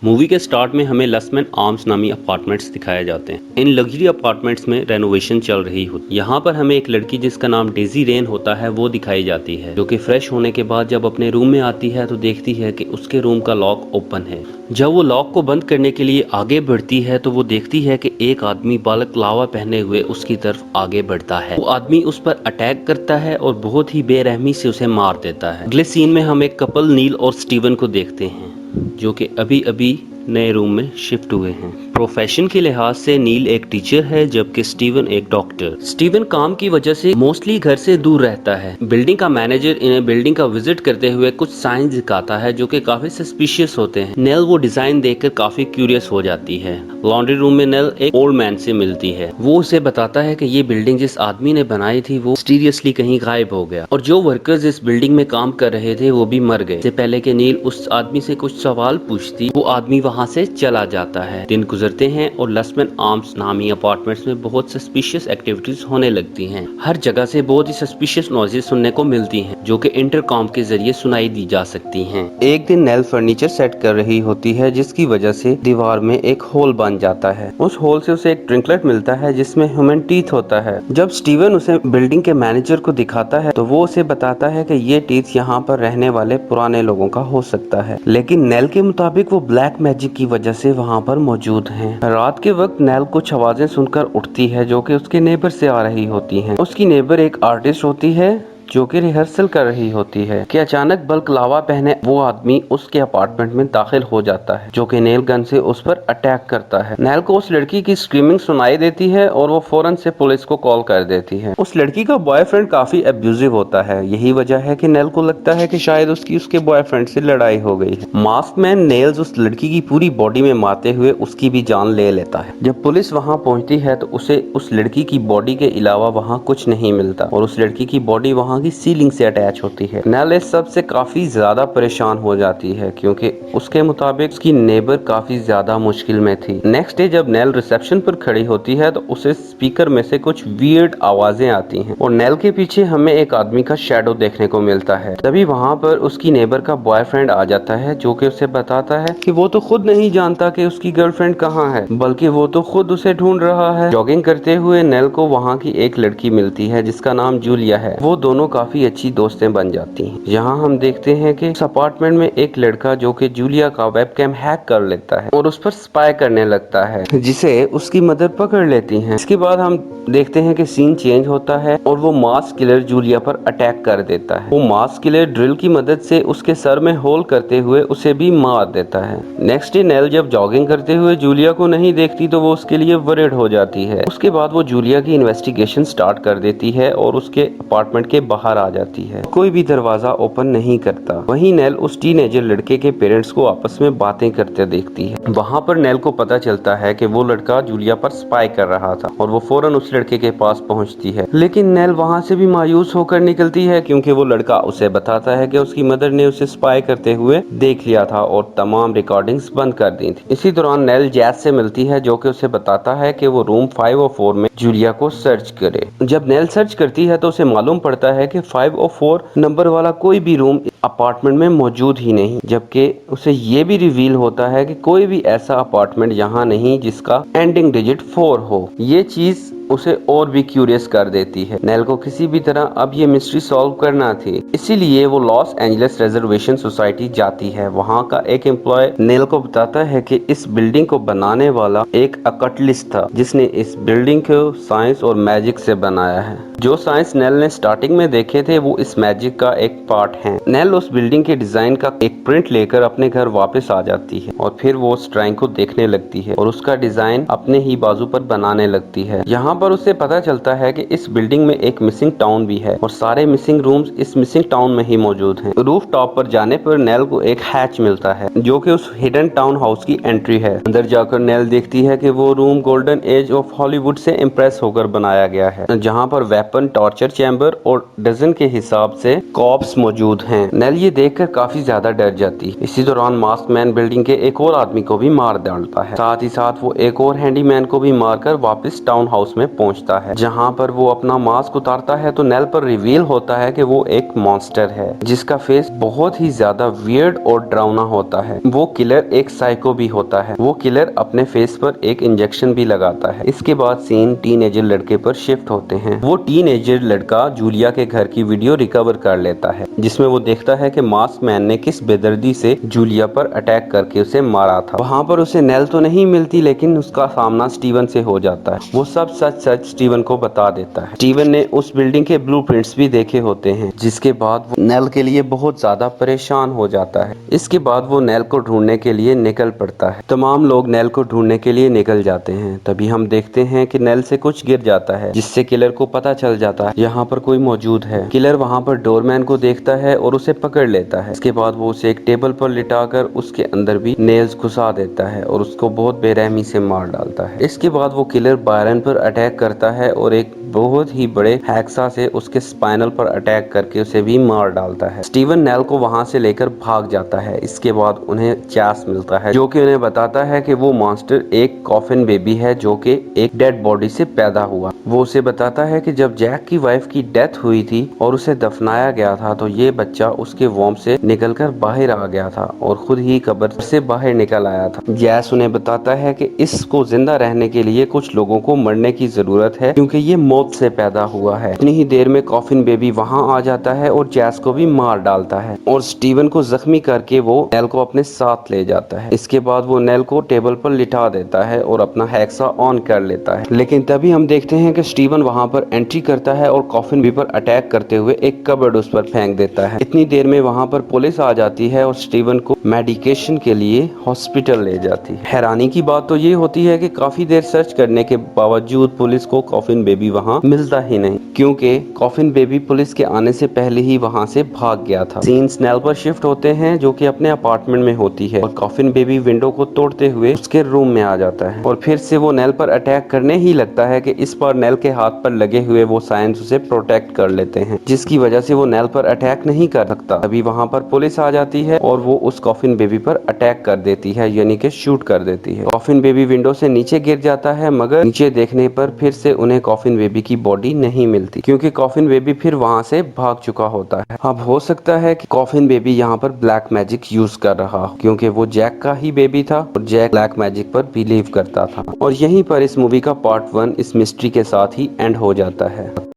Movie के start में हमें लसमैन आर्म्स नामी अपार्टमेंट्स दिखाए जाते हैं। इन लग्जरी अपार्टमेंट्स में रेनोवेशन चल रही होती। यहाँ पर हमें एक लड़की जिसका नाम डेजी रेन होता है वो दिखाई जाती है, जो कि फ्रेश होने के बाद जब अपने रूम में आती है तो देखती है कि उसके रूम का लॉक ओपन है। जब वो लॉक को बंद करने के लिए आगे बढ़ती है तो वो देखती है कि एक आदमी बालकलावा पहने हुए उसकी तरफ आगे बढ़ता है। वो आदमी उस पर अटैक करता है और बहुत ही बेरहमी से उसे मार देता है। अगले सीन में हम एक कपल नील और स्टीवन को देखते हैं, जो कि अभी अभी नए रूम में शिफ्ट हुए हैं। प्रोफेशन के लिहाज से नील एक टीचर है, जबकि स्टीवन एक डॉक्टर। स्टीवन काम की वजह से मोस्टली घर से दूर रहता है। बिल्डिंग का मैनेजर इन्हें बिल्डिंग का विजिट करते हुए कुछ साइंस दिखाता है जो कि काफी सस्पिशियस होते हैं। नेल वो डिजाइन देखकर काफी क्यूरियस हो जाती है। लॉन्ड्री रूम में नेल एक ओल्ड मैन से मिलती है। वो उसे बताता है कि ये बिल्डिंग जिस आदमी ने बनाई थी वो मिस्टीरियसली कहीं गायब हो गया और जो वर्कर्स इस बिल्डिंग में काम कर रहे थे वो भी मर गए। इससे पहले कि नील उस आदमी से कुछ सवाल पूछती, वो आदमी वहाँ से चला जाता है। दिन गुजरते हैं और लसमैन आर्म्स नामी अपार्टमेंट्स में बहुत सस्पिशियस एक्टिविटीज होने लगती हैं। हर जगह से बहुत ही सस्पिशियस नॉइजेस सुनने को मिलती हैं, जो कि इंटरकॉम के जरिए सुनाई दी जा सकती हैं। एक दिन नेल फर्नीचर सेट कर रही होती है, जिसकी वजह से दीवार में एक होल बन जाता है। उस होल से उसे एक ट्रिंकलेट मिलता है जिसमें ह्यूमन टीथ होता है। जब स्टीवन उसे बिल्डिंग के मैनेजर को दिखाता है तो वो उसे बताता है कि ये टीथ यहाँ पर रहने वाले पुराने लोगों का हो सकता है, लेकिन नेल के मुताबिक वो ब्लैक मैजिक की वजह से वहाँ पर मौजूद हैं। रात के वक्त नेल कुछ आवाजें सुनकर उठती है जो कि उसके नेबर से आ रही होती हैं। उसकी नेबर एक आर्टिस्ट होती है जो कि रिहर्सल कर रही होती है कि अचानक बल्कलावा पहने वो आदमी उसके अपार्टमेंट में दाखिल हो जाता है, जो कि नेल गन से उस पर अटैक करता है। नेल को उस लड़की की स्क्रीमिंग सुनाई देती है और वो फौरन से पुलिस को कॉल कर देती है। उस लड़की का बॉयफ्रेंड काफी अब्यूजिव होता है। यही वजह है कि नेल को लगता है कि शायद उसके बॉयफ्रेंड से लड़ाई हो गई है। मास्क मैन नेल्स उस लड़की की पूरी बॉडी में मारते हुए उसकी भी जान ले लेता है। जब पुलिस वहाँ पहुँचती है तो उसे उस लड़की की बॉडी के अलावा वहाँ कुछ नहीं मिलता और उस लड़की की बॉडी वहाँ की सीलिंग से अटैच होती है। नेल इस सब से काफी ज्यादा परेशान हो जाती है, क्योंकि उसके मुताबिक उसकी नेबर काफी ज्यादा मुश्किल में थी। नेक्स्ट डे जब नेल रिसेप्शन पर खड़ी होती है तो उसे स्पीकर में से कुछ वियर्ड आवाजें आती हैं और नेल के पीछे हमें एक आदमी का शैडो देखने को मिलता है। तभी वहाँ पर उसकी नेबर का बॉयफ्रेंड आ जाता है, जो कि उसे बताता है कि वो तो खुद नहीं जानता कि उसकी गर्लफ्रेंड कहाँ है, बल्कि वो तो खुद उसे ढूंढ रहा है। जॉगिंग करते हुए नेल को वहाँ की एक लड़की मिलती है जिसका नाम जूलिया है। वो दोनों काफी अच्छी दोस्तें बन जाती हैं। यहाँ हम देखते हैं कि इस अपार्टमेंट में एक लड़का जो कि जूलिया का वेबकैम हैक कर लेता है और उस पर स्पाई करने लगता है, जिसे उसकी मदर पकड़ लेती है। इसके बाद हम देखते हैं कि सीन चेंज होता है और वो मास किलर जूलिया पर अटैक कर देता है। वो मास किलर ड्रिल की मदद से उसके सर में होल करते हुए उसे भी मार देता है। नेक्स्ट डे नेल जब जॉगिंग करते हुए जूलिया को नहीं देखती तो वो उसके लिए वरीड हो जाती है। उसके बाद वो जूलिया की इन्वेस्टिगेशन स्टार्ट कर देती है और उसके अपार्टमेंट के बाहर आ जाती है। कोई भी दरवाजा ओपन नहीं करता। वहीं नेल उस टीनेजर लड़के के पेरेंट्स को आपस में बातें करते देखती है। वहाँ पर नेल को पता चलता है कि वो लड़का जूलिया पर स्पाई कर रहा था और वो फौरन उस लड़के के पास पहुँचती है, लेकिन नेल वहाँ से भी मायूस होकर निकलती है, क्योंकि वो लड़का उसे बताता है कि उसकी मदर ने उसे स्पाई करते हुए देख लिया था और तमाम रिकॉर्डिंग्स बंद कर दी थी। इसी दौरान नेल जैज से मिलती है, जो कि उसे बताता है कि वो रूम 504 में जूलिया को सर्च करे। जब नेल सर्च करती है तो उसे मालूम पड़ता है कि 504 नंबर वाला कोई भी रूम अपार्टमेंट में मौजूद ही नहीं, जबकि उसे ये भी रिवील होता है कि कोई भी ऐसा अपार्टमेंट यहाँ नहीं जिसका एंडिंग डिजिट 4 हो। ये चीज उसे और भी क्यूरियस कर देती है। नेल को किसी भी तरह अब ये मिस्ट्री सॉल्व करना थी, इसीलिए वो लॉस एंजलिस रिजर्वेशन सोसाइटी जाती है। वहाँ का एक एम्प्लॉय नेल को बताता है कि इस बिल्डिंग को बनाने वाला एक अकटलिस्ट था, जिसने इस बिल्डिंग को साइंस और मैजिक से बनाया है। जो साइंस नेल ने स्टार्टिंग में देखे थे वो इस मैजिक का एक पार्ट है। नेल उस बिल्डिंग के डिजाइन का एक प्रिंट लेकर अपने घर वापस आ जाती है और फिर वो उस ड्राइंग को देखने लगती है और उसका डिजाइन अपने ही बाजू पर बनाने लगती है। यहाँ पर उसे पता चलता है कि इस बिल्डिंग में एक मिसिंग टाउन भी है और सारे मिसिंग रूम्स इस मिसिंग टाउन में ही मौजूद हैं। रूफ टॉप पर जाने पर नेल को एक हैच मिलता है, जो कि उस हिडन टाउन हाउस की एंट्री है। अंदर जाकर नेल देखती है कि वो room golden age of Hollywood से इम्प्रेस होकर बनाया गया है, जहाँ पर वेपन, टॉर्चर चैम्बर और डजन के हिसाब से कॉप्स मौजूद हैं। नेल ये देखकर काफी ज्यादा डर जाती है। इसी दौरान मास्क मैन बिल्डिंग के एक और आदमी को भी मार डालता है। साथ ही साथ वो एक और हैंडीमैन को भी मारकर वापस टाउन हाउस में में पहुंचता है, जहां पर वो अपना मास्क उतारता है तो नेल पर रिवील होता है कि वो एक मॉन्स्टर है जिसका फेस बहुत ही ज्यादा वियर्ड और डरावना होता है। वो किलर एक साइको भी होता है। वो किलर अपने फेस पर एक इंजेक्शन भी लगाता है। इसके बाद सीन टीनेजर लड़के पर शिफ्ट होते हैं। वो टीनेजर लड़का जूलिया के घर की वीडियो रिकवर कर लेता है जिसमें वो देखता है कि मास्क मैन ने किस बेदर्दी से जूलिया पर अटैक करके उसे मारा था। वहाँ पर उसे नेल तो नहीं मिलती, लेकिन उसका सामना स्टीवन से हो जाता है। वो सब सच सच स्टीवन को बता देता है। स्टीवन ने उस बिल्डिंग के ब्लूप्रिंट्स भी देखे होते हैं, जिसके बाद वो नेल के लिए बहुत ज्यादा परेशान हो जाता है। इसके बाद वो नेल को ढूंढने के लिए निकल पड़ता है। तमाम लोग नेल को ढूंढने के लिए निकल जाते हैं। तभी हम देखते हैं कि नेल से कुछ गिर जाता है, जिससे किलर को पता चल जाता है यहाँ पर कोई मौजूद है। किलर वहाँ पर डोरमैन को देखता है और उसे पकड़ लेता है। इसके बाद वो उसे एक टेबल पर लिटाकर उसके अंदर भी नेल्स घुसा देता है और उसको बहुत बेरहमी से मार डालता है। इसके बाद वो किलर बायरन पर अटैक करता है और एक बहुत ही बड़े हैक्सा से उसके स्पाइनल पर अटैक करके उसे भी मार डालता है। स्टीवन नेल को वहां से लेकर भाग जाता है। इसके बाद उन्हें चैस मिलता है जो कि उन्हें बताता है कि वो मॉन्स्टर एक कॉफिन बेबी है जो कि एक डेड बॉडी से पैदा हुआ। वो उसे बताता है कि जब जैक की वाइफ की डेथ हुई थी और उसे दफनाया गया था तो ये बच्चा उसके वॉर्म से निकलकर बाहर आ गया था और खुद ही कब्र से बाहर निकल आया था। जैस उन्हें बताता है कि इसको जिंदा रहने के लिए कुछ लोगों को मरने की जरूरत है क्योंकि ये मौत से पैदा हुआ है। इतनी ही देर में कॉफिन बेबी वहां आ जाता है और जैस को भी मार डालता है और स्टीवन को जख्मी करके वो नेल को अपने साथ ले जाता है। इसके बाद वो नेल को टेबल पर लिटा देता है और अपना हैक्सा ऑन कर लेता है। लेकिन तभी हम देखते हैं कि स्टीवन वहां पर एंट्री करता है और कॉफिन बेबी पर अटैक करते हुए एक कबर्ड उस पर फेंक देता है। इतनी देर में वहां पर पुलिस आ जाती है और स्टीवन को मेडिकेशन के लिए हॉस्पिटल ले जाती है। हैरानी की बात तो ये होती है कि काफी देर सर्च करने के बावजूद पुलिस को कॉफिन बेबी वहां मिलता ही नहीं, क्योंकि कॉफिन बेबी पुलिस के आने से पहले ही वहां से भाग गया था। सीन्स नेल पर शिफ्ट होते हैं जो कि अपने अपार्टमेंट में होती है और कॉफिन बेबी विंडो को तोड़ते हुए उसके रूम में आ जाता है और फिर से वो नेल पर अटैक करने ही लगता है कि इस बार नेल के हाथ पर लगे हुए वो साइंस उसे प्रोटेक्ट कर लेते हैं, जिसकी वजह से वो नेल पर अटैक नहीं कर सकता। अभी वहां पर पुलिस आ जाती है और वो उस कॉफिन बेबी पर अटैक कर देती है, यानी कि शूट कर देती है। कॉफिन बेबी विंडो से नीचे गिर जाता है, मगर नीचे देखने पर फिर से उन्हें कॉफिन बेबी की बॉडी नहीं मिलती क्योंकि कॉफिन बेबी फिर वहां से भाग चुका होता है। अब हो सकता है कि कॉफिन बेबी यहाँ पर ब्लैक मैजिक यूज कर रहा हो क्योंकि वो जैक का ही बेबी था और जैक ब्लैक मैजिक पर बिलीव करता था। और यहीं पर इस मूवी का पार्ट 1 इस मिस्ट्री के साथ ही एंड हो जाता है।